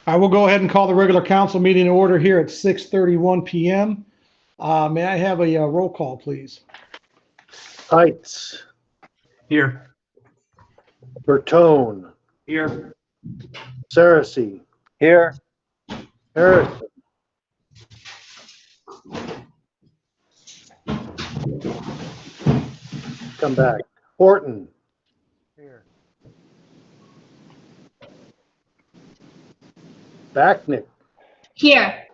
I will go ahead and call the regular council meeting to order here at 6:31 p.m. May I have a roll call, please? Heights, Here. Bertone, Here. Saracey, Here. Harrison, come back, Horton, Here. Backnick, Here.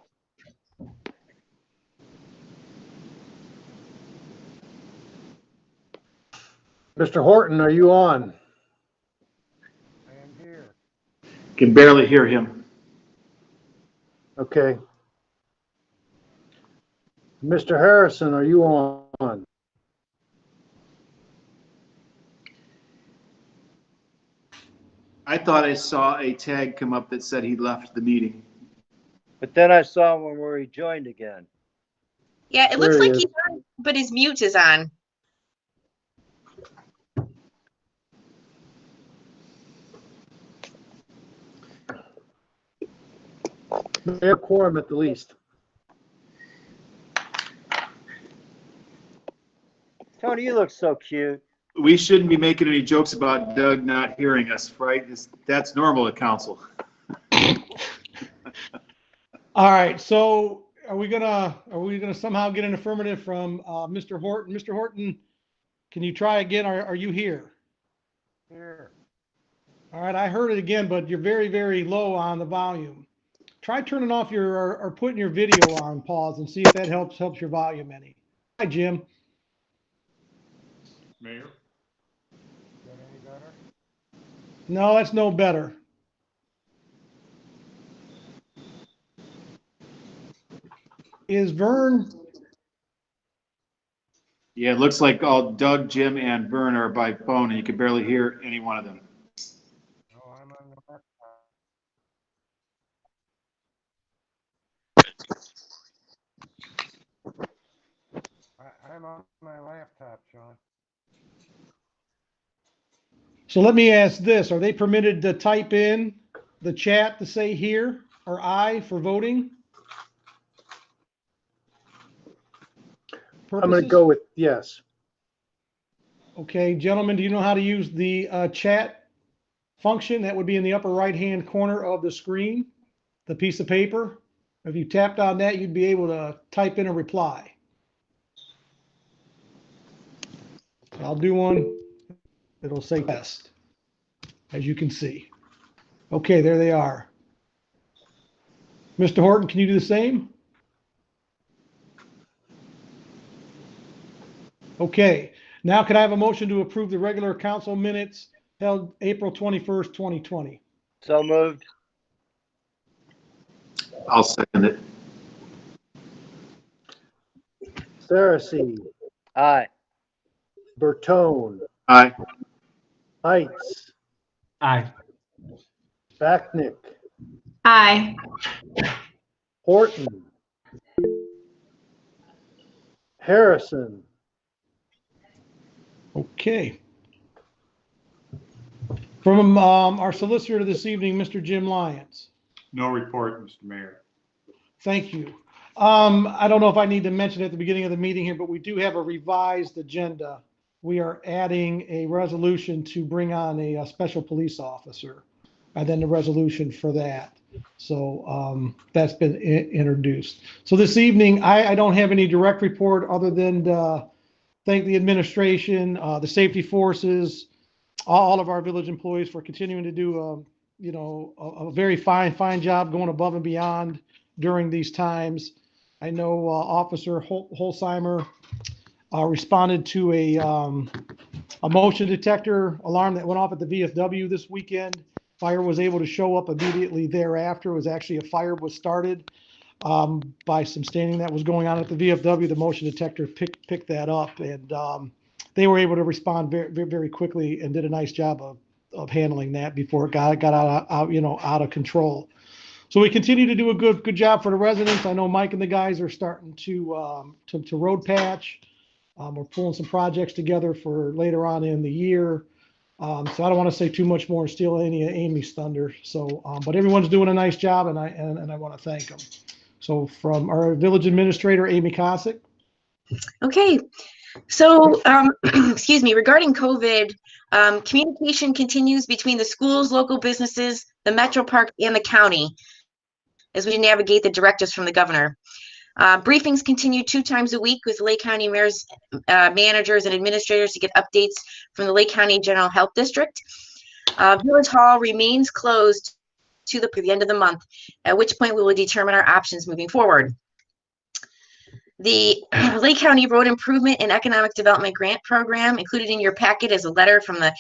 Mr. Horton, are you on? I am here. Can barely hear him. Okay. Mr. Harrison, are you on? I thought I saw a tag come up that said he left the meeting. But then I saw one where he joined again. Yeah, it looks There he like is. he's on, but his mute is on. We have quorum at the least. Tony, you look so cute. We shouldn't be making any jokes about Doug not hearing us, right? That's normal at council. All right, so are we gonna somehow get an affirmative from Mr. Horton? Mr. Horton, can you try again? Are you here? Here. All right, I heard it again, but you're very, very low on the volume. Try turning off your or putting your video on pause and see if that helps your volume any. Hi, Jim. Mayor? Is that any better? No, that's no better. Is Vern? Yeah, it looks like all Doug, Jim, and Vern are by phone, and you can barely hear any one of them. No, I'm on the laptop. I'm on my laptop, Sean. So let me ask this: are they permitted to type in the chat to say here or I for voting I'm going to purposes? go with yes. Okay, gentlemen, do you know how to use the chat function? That would be in the upper right-hand corner of the screen, the piece of paper. If you tapped on that, you'd be able to type in a reply. I'll do one. It'll say test, as you can see. Okay, there they are. Mr. Horton, can you do the same? Okay, now can I have a motion to approve the regular council minutes held April 21st, 2020? So moved. I'll second it. Saracey, Aye. Bertone, Aye. Heights, Aye. Backnick, Aye. Horton, Harrison, Okay. From our solicitor this evening, Mr. Jim Lyons. No report, Mr. Mayor. Thank you. I don't know if I need to mention at the beginning of the meeting here, but we do have a revised agenda. We are adding a resolution to bring on a special police officer, and then the resolution for that. So that's been introduced. So this evening, I don't have any direct report other than to thank the administration, the safety forces, all of our village employees for continuing to do a very fine job going above and beyond during these times. I know Officer Holzheimer responded to a motion detector alarm that went off at the VFW this weekend. Fire was able to show up immediately thereafter. It was actually a fire was started by some standing that was going on at the VFW. The motion detector picked that up, and they were able to respond very quickly and did a nice job of handling that before it got out of control. So we continue to do a good job for the residents. I know Mike and the guys are starting to road patch. We're pulling some projects together for later on in the year. So I don't want to say too much more and steal any of Amy's thunder. So, but everyone's doing a nice job, and I want to thank them. So from our village administrator, Amy Cossack. Okay, so, excuse me, regarding COVID, communication continues between the schools, local businesses, the Metro Park, and the county as we navigate the directives from the governor. Briefings continue 2 times a week with Lake County mayors, managers, and administrators to get updates from the Lake County General Health District. Village Hall remains closed to the end of the month, at which point we will determine our options moving forward. The Lake County Road Improvement and Economic Development Grant Program, included in your packet, is a letter from the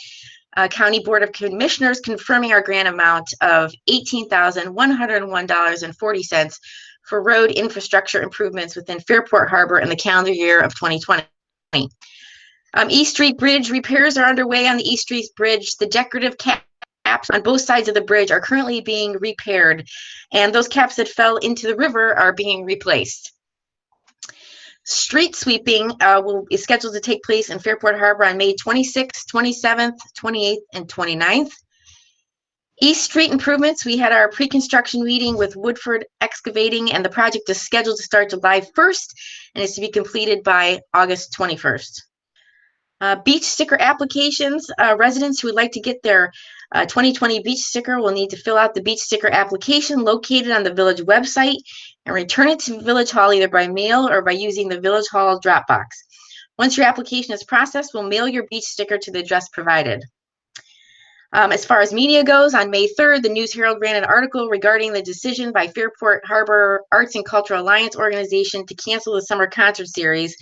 County Board of Commissioners confirming our grant amount of $18,101.40 for road infrastructure improvements within Fairport Harbor in the calendar year of 2020. East Street Bridge repairs are underway on the East Street Bridge. The decorative caps on both sides of the bridge are currently being repaired, and those caps that fell into the river are being replaced. Street sweeping is scheduled to take place in Fairport Harbor on May 26th, 27th, 28th, and 29th. East Street improvements, we had our pre-construction meeting with Woodford Excavating, and the project is scheduled to start July 1st and is to be completed by August 21st. Beach sticker applications, residents who would like to get their 2020 beach sticker will need to fill out the beach sticker application located on the village website and return it to Village Hall either by mail or by using the Village Hall drop box. Once your application is processed, we'll mail your beach sticker to the address provided. As far as media goes, on May 3rd, the News Herald ran an article regarding the decision by Fairport Harbor Arts and Cultural Alliance organization to cancel the summer concert series.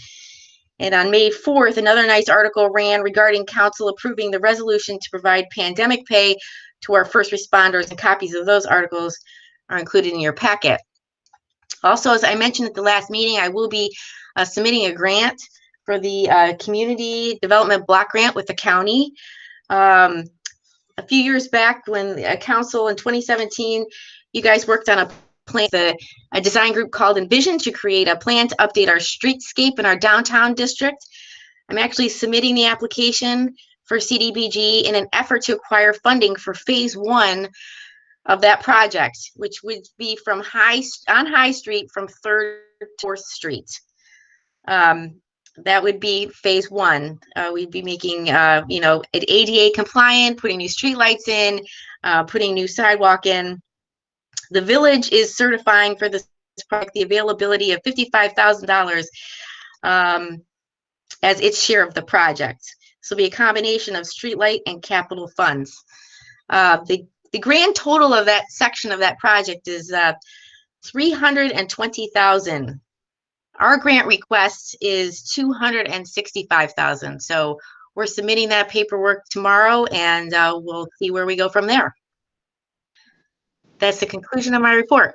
And on May 4th, another nice article ran regarding council approving the resolution to provide pandemic pay to our first responders, and copies of those articles are included in your packet. Also, as I mentioned at the last meeting, I will be submitting a grant for the Community Development Block Grant with the county. A few years back, when council in 2017, you guys worked on a plan, a design group called Envision, to create a plan to update our streetscape in our downtown district. I'm actually submitting the application for CDBG in an effort to acquire funding for phase 1 of that project, which would be from High Street from 3rd to 4th Street. That would be phase 1. We'd be making, it ADA compliant, putting new streetlights in, putting new sidewalk in. The village is certifying for this project the availability of $55,000 as its share of the project. This will be a combination of streetlight and capital funds. The grand total of that section of that project is $320,000. Our grant request is $265,000. So we're submitting that paperwork tomorrow, and we'll see where we go from there. That's the conclusion of my report.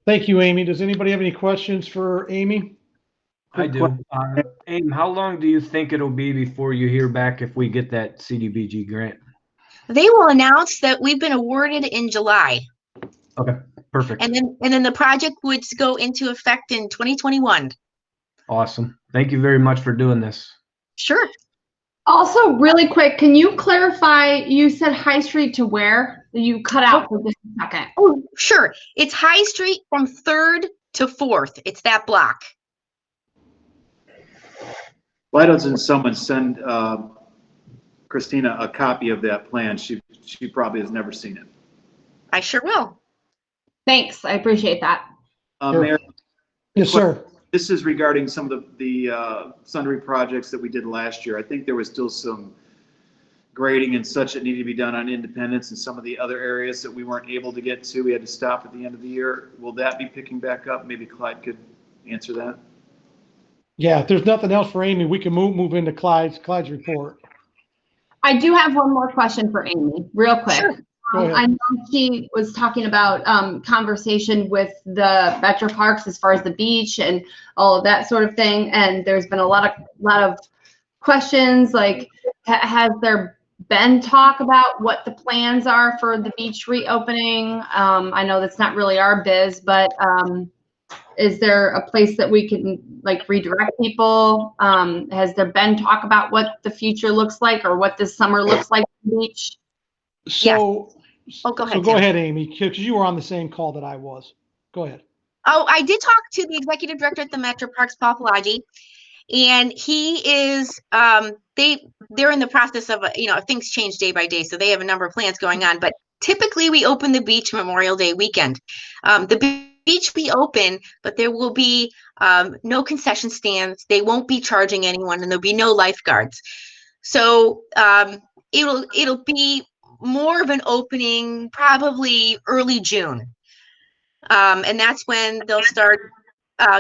Thank you, Amy. Does anybody have any questions for Amy? I do. Aim, how long do you think it'll be before you hear back if we get that CDBG grant? They will announce that we've been awarded in July. Okay, perfect. And then the project would go into effect in 2021. Awesome. Thank you very much for doing this. Sure. Also, really quick, can you clarify, you said High Street to where? You cut out for just a second. Oh, sure. It's High Street from 3rd to 4th. It's that block. Why doesn't someone send Christina a copy of that plan? She probably has never seen it. I sure will. Thanks, I appreciate that. Mayor, Yes, sir. this is regarding some of the sundry projects that we did last year. I think there was still some grading and such that needed to be done on Independence and some of the other areas that we weren't able to get to. We had to stop at the end of the year. Will that be picking back up? Maybe Clyde could answer that. Yeah, if there's nothing else for Amy, we can move into Clyde's report. I do have one more question for Amy, real quick. Sure. Go ahead. I know she was talking about conversation with the Metro Parks as far as the beach and all of that sort of thing, and there's been a lot of questions, like has there been talk about what the plans are for the beach reopening? I know that's not really our biz, but Is there a place that we can like redirect people? Has there been talk about what the future looks like or what this summer looks like on the beach? So, Oh, go so ahead, go Tim. ahead, Amy, because you were on the same call that I was. Go ahead. Oh, I did talk to the executive director at the Metro Parks, Paul Pelagi, and he is they're in the process of things change day by day, so they have a number of plans going on. But typically, we open the beach Memorial Day weekend. The beach will be open, but there will be no concession stands. They won't be charging anyone, and there'll be no lifeguards. So it'll be more of an opening, probably early June. And that's when they'll start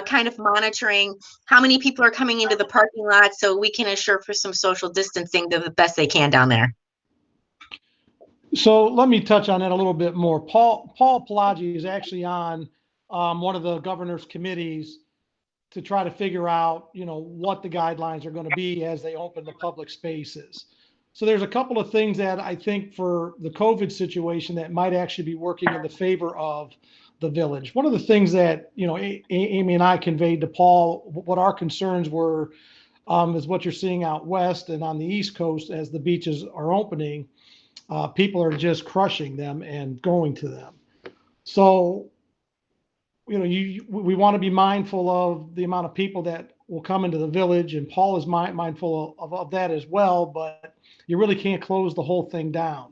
kind of monitoring how many people are coming into the parking lot so we can assure for some social distancing the best they can down there. So let me touch on that a little bit more. Paul Pelagi is actually on one of the governor's committees to try to figure out, what the guidelines are going to be as they open the public spaces. So there's a couple of things that I think for the COVID situation that might actually be working in the favor of the village. One of the things that, Amy and I conveyed to Paul, what our concerns were, is what you're seeing out west and on the East Coast as the beaches are opening. People are just crushing them and going to them. So, we want to be mindful of the amount of people that will come into the village, and Paul is mindful of that as well, but you really can't close the whole thing down.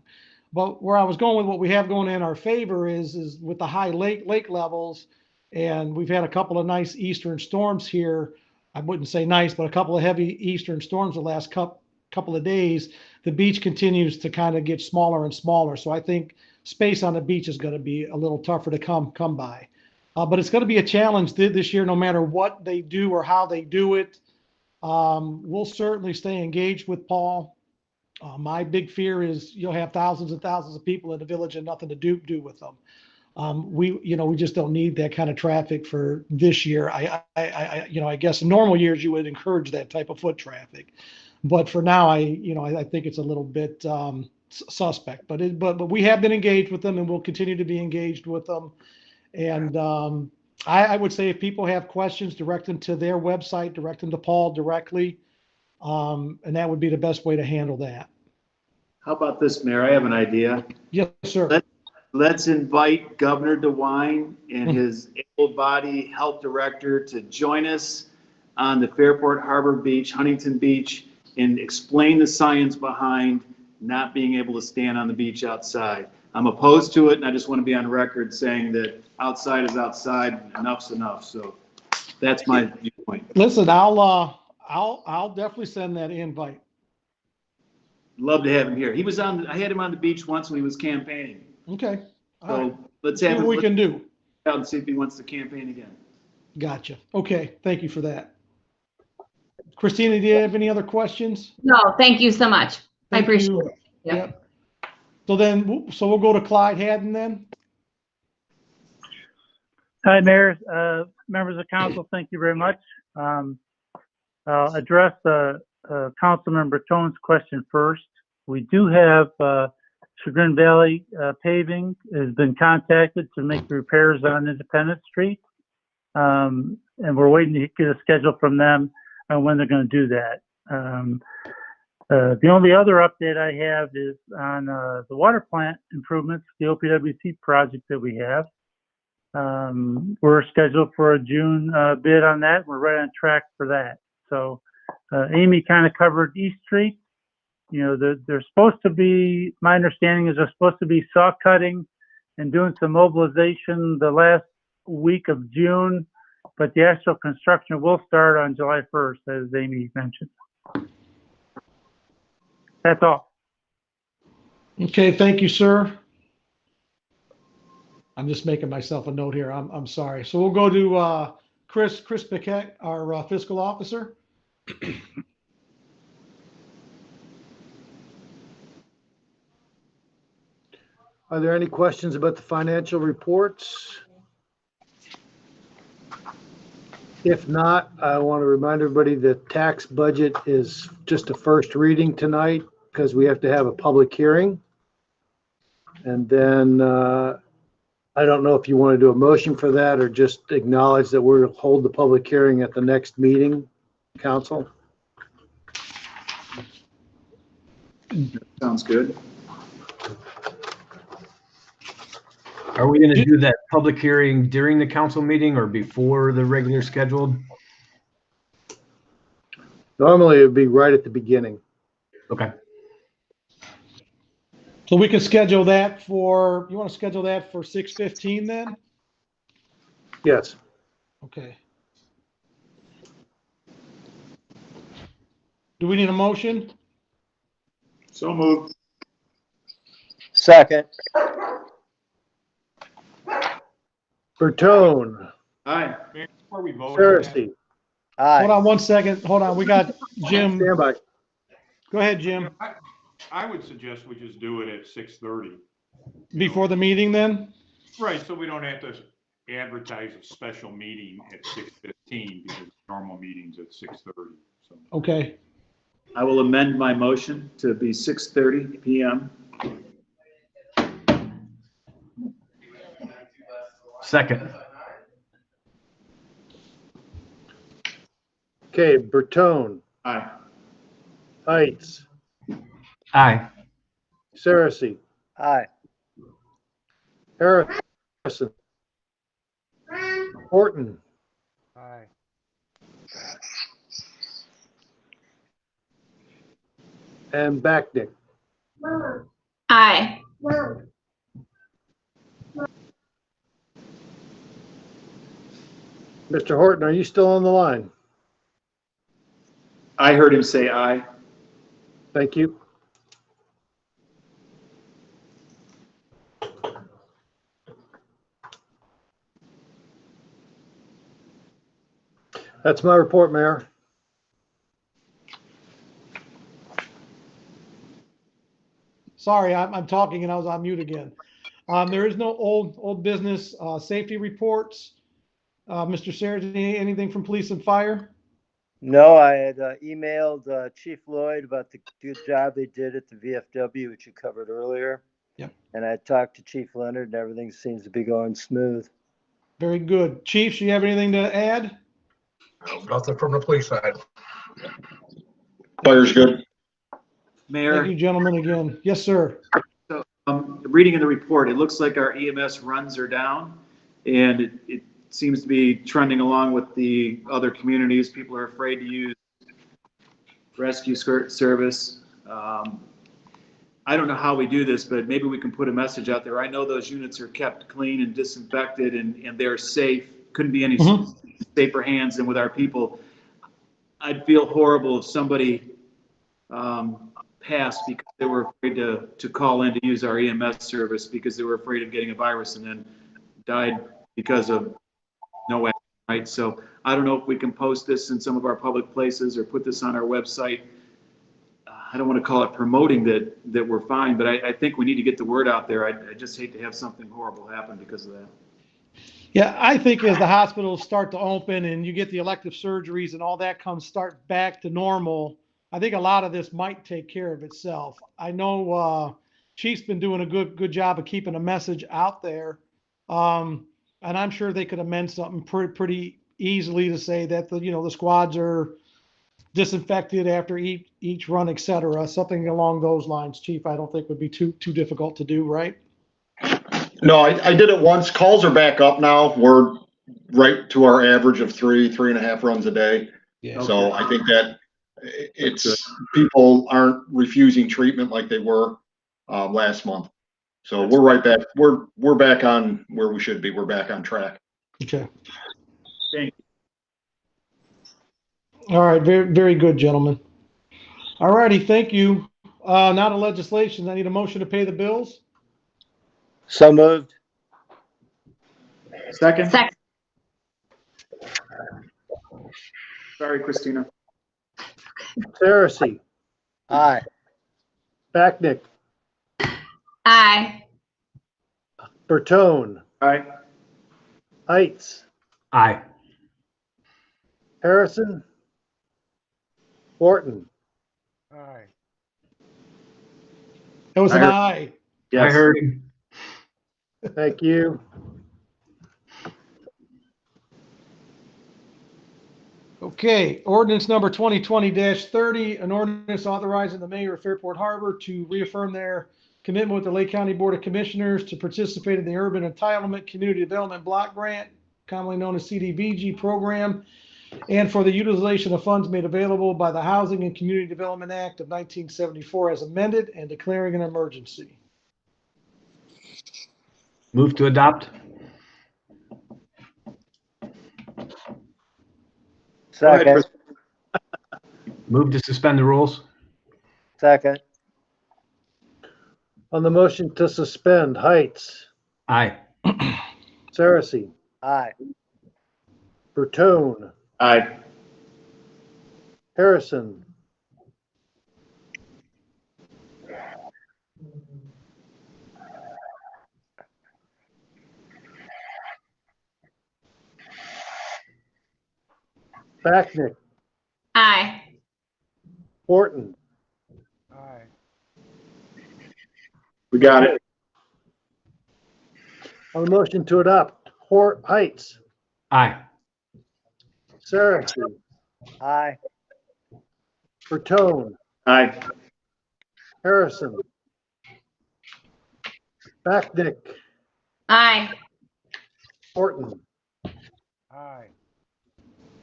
But where I was going with what we have going in our favor is with the high lake levels, and we've had a couple of nice eastern storms here. I wouldn't say nice, but a couple of heavy eastern storms the last couple of days. The beach continues to kind of get smaller and smaller. So I think space on the beach is going to be a little tougher to come by. But it's going to be a challenge this year, no matter what they do or how they do it. We'll certainly stay engaged with Paul. My big fear is you'll have thousands and thousands of people in the village and nothing to do with them. We just don't need that kind of traffic for this year. I guess in normal years you would encourage that type of foot traffic, but for now, I think it's a little bit suspect. But we have been engaged with them, and we'll continue to be engaged with them. And I would say if people have questions, direct them to their website, direct them to Paul directly, and that would be the best way to handle that. How about this, Mayor? I have an idea. Yes, sir. Let's invite Governor DeWine and his able-bodied health director to join us on the Fairport Harbor Beach, Huntington Beach, and explain the science behind not being able to stand on the beach outside. I'm opposed to it, and I just want to be on record saying that outside is outside, enough's enough. So that's my viewpoint. Listen, I'll definitely send that invite. Love to have him here. I had him on the beach once when he was campaigning. Okay. All So right. let's See have what him we can do. out and see if he wants to campaign again. Gotcha. Okay. Thank you for that. Christina, do you have any other questions? No, thank you so much. I Thank appreciate you. it. Yep. Yep. So we'll go to Clyde Haddon then. Hi, Mayor, members of council, thank you very much. I'll address Councilmember Tone's question first. We do have Chagrin Valley Paving has been contacted to make repairs on Independence Street. And we're waiting to get a schedule from them on when they're going to do that. The only other update I have is on the water plant improvements, the OPWC project that we have. We're scheduled for a June bid on that. We're right on track for that. So Amy kind of covered East Street. They're supposed to be, my understanding is they're supposed to be saw cutting and doing some mobilization the last week of June, but the actual construction will start on July 1st, as Amy mentioned. That's all. Okay. Thank you, sir. I'm just making myself a note here. I'm sorry. So we'll go to Chris Paquette, our fiscal officer. Are there any questions about the financial reports? If not, I want to remind everybody that tax budget is just a first reading tonight because we have to have a public hearing. And then I don't know if you want to do a motion for that or just acknowledge that we'll hold the public hearing at the next meeting, council. Sounds good. Are we going to do that public hearing during the council meeting or before the regular scheduled? Normally it would be right at the beginning. Okay. So we can schedule that for, you want to schedule that for 6:15 then? Yes. Okay. Do we need a motion? So moved. Second. Bertone, Aye. Before we vote, Saracen, Hold Aye. on one second. Hold on. We got Jim. stand by. Go ahead, Jim. I would suggest we just do it at 6:30. Before the meeting then? Right, so we don't have to advertise a special meeting at 6:15 because normal meeting's at 6:30. So Okay. I will amend my motion to be 6:30 PM. Second. Okay, Bertone, Aye. Heights, Aye. Saracen, Aye. Harrison, Horton, Aye. and Backnick. Aye. Mr. Horton, are you still on the line? I heard him say aye. Thank you. That's my report, Mayor. Sorry, I'm talking and I was on mute again. There is no old business safety reports. Mr. Sargent, anything from police and fire? No, I had emailed Chief Lloyd about the good job they did at the VFW, which you covered earlier. Yep. And I talked to Chief Leonard and everything seems to be going smooth. Very good. Chief, do you have anything to add? Nothing from the police side. Fire's good. Mayor. Thank you, gentlemen, again. Yes, sir. So, reading in the report, it looks like our EMS runs are down, and it seems to be trending along with the other communities. People are afraid to use rescue service. I don't know how we do this, but maybe we can put a message out there. I know those units are kept clean and disinfected, and they're safe. Couldn't be any safer hands than with our people. I'd feel horrible if somebody passed because they were afraid to call in to use our EMS service because they were afraid of getting a virus and then died because of no action, right? So I don't know if we can post this in some of our public places or put this on our website. I don't want to call it promoting that we're fine, but I think we need to get the word out there. I just hate to have something horrible happen because of that. Yeah, I think as the hospitals start to open and you get the elective surgeries and all that start back to normal, I think a lot of this might take care of itself. I know Chief's been doing a good job of keeping a message out there. And I'm sure they could amend something pretty easily to say that the squads are disinfected after each run, et cetera. Something along those lines, Chief, I don't think would be too difficult to do, right? No, I did it once. Calls are back up now. We're right to our average of 3.5 runs a day. Yeah. So I think that people aren't refusing treatment like they were last month. So we're right back. We're back on where we should be. We're back on track. Okay. Thank All right. Very, very good, gentlemen. All righty. Thank you. Now to legislation. I need a motion to pay the bills. So moved. Second? Second. Sorry, Christina. Saracen, Aye. Backnick, Aye. Bertone, Aye. Heights, Aye. Harrison, Horton, Aye. It was I an heard- aye. I heard him. thank you. Okay, ordinance number 2020-30, an ordinance authorizing the mayor of Fairport Harbor to reaffirm their commitment with the Lake County Board of Commissioners to participate in the Urban Entitlement Community Development Block Grant, commonly known as CDBG program, and for the utilization of funds made available by the Housing and Community Development Act of 1974 as amended and declaring an emergency. Move to adopt. Second, Move to suspend the rules. second, On the motion to suspend, Heights, Aye. Saracen, aye. Bertone, Aye. Harrison, Backnick, Aye. Horton, We got it. on the motion to adopt, Heights, Aye. Saracen, Aye. Bertone, Aye. Harrison, Backnick, Aye. Horton.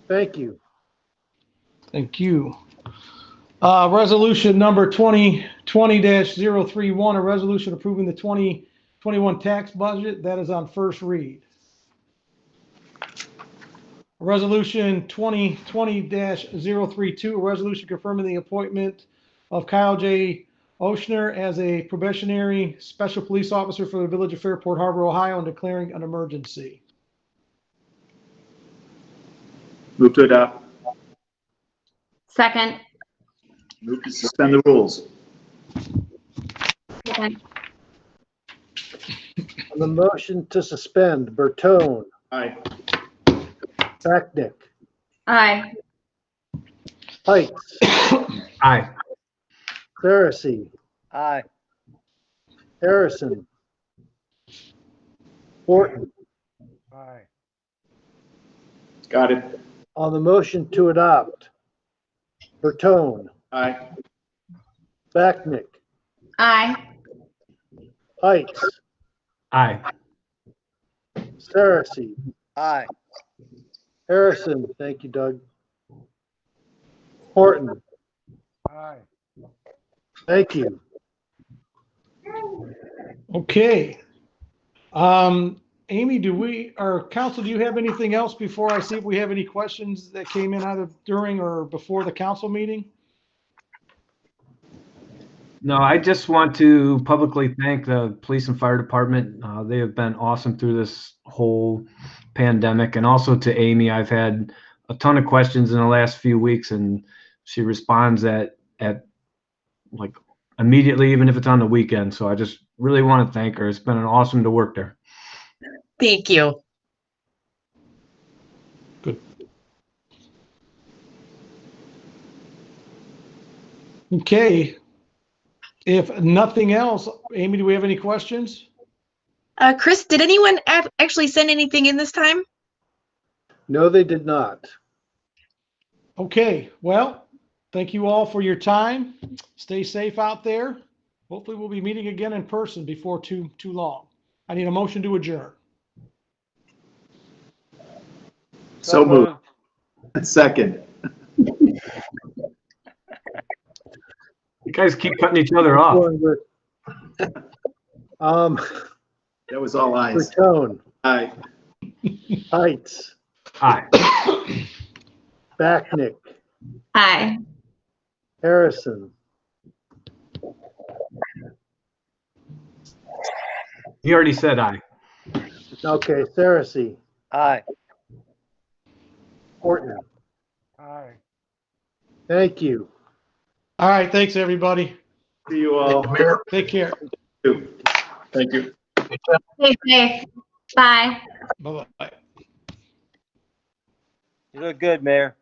Thank you. Thank you. Resolution number 2020-031, a resolution approving the 2021 tax budget. That is on first read. Resolution 2020-032, a resolution confirming the appointment of Kyle J. Oshner as a probationary special police officer for the village of Fairport Harbor, Ohio, and declaring an emergency. Move to adopt. Second. Move to suspend the rules. Second. On the motion to suspend, Bertone, Aye. Backnick, Aye. Heights, Aye. Saracen, Aye. Harrison, Horton. Got it. On the motion to adopt, Bertone, Aye. Backnick, Aye. Heights, Aye. Saracen, Aye. Harrison, thank you, Doug. Horton. Thank you. Okay. Amy, or council, do you have anything else before I see if we have any questions that came in either during or before the council meeting? No, I just want to publicly thank the police and fire department. They have been awesome through this whole pandemic. And also to Amy, I've had a ton of questions in the last few weeks, and she responds at like immediately, even if it's on the weekend. So I just really want to thank her. It's been awesome to work there. Thank you. Good. Okay. If nothing else, Amy, do we have any questions? Chris, did anyone actually send anything in this time? No, they did not. Okay, well, thank you all for your time. Stay safe out there. Hopefully we'll be meeting again in person before too long. I need a motion to adjourn. So moved. Second. You guys keep cutting each other off. That was all eyes. Bertone, Aye. Heights, Aye. Backnick, Aye. Harrison, He already said aye. okay, Saracen, Aye. Horton. Thank you. All right, thanks, everybody. See you all. Take care. Thank you. Stay safe. Bye. Bye-bye. You look good, Mayor.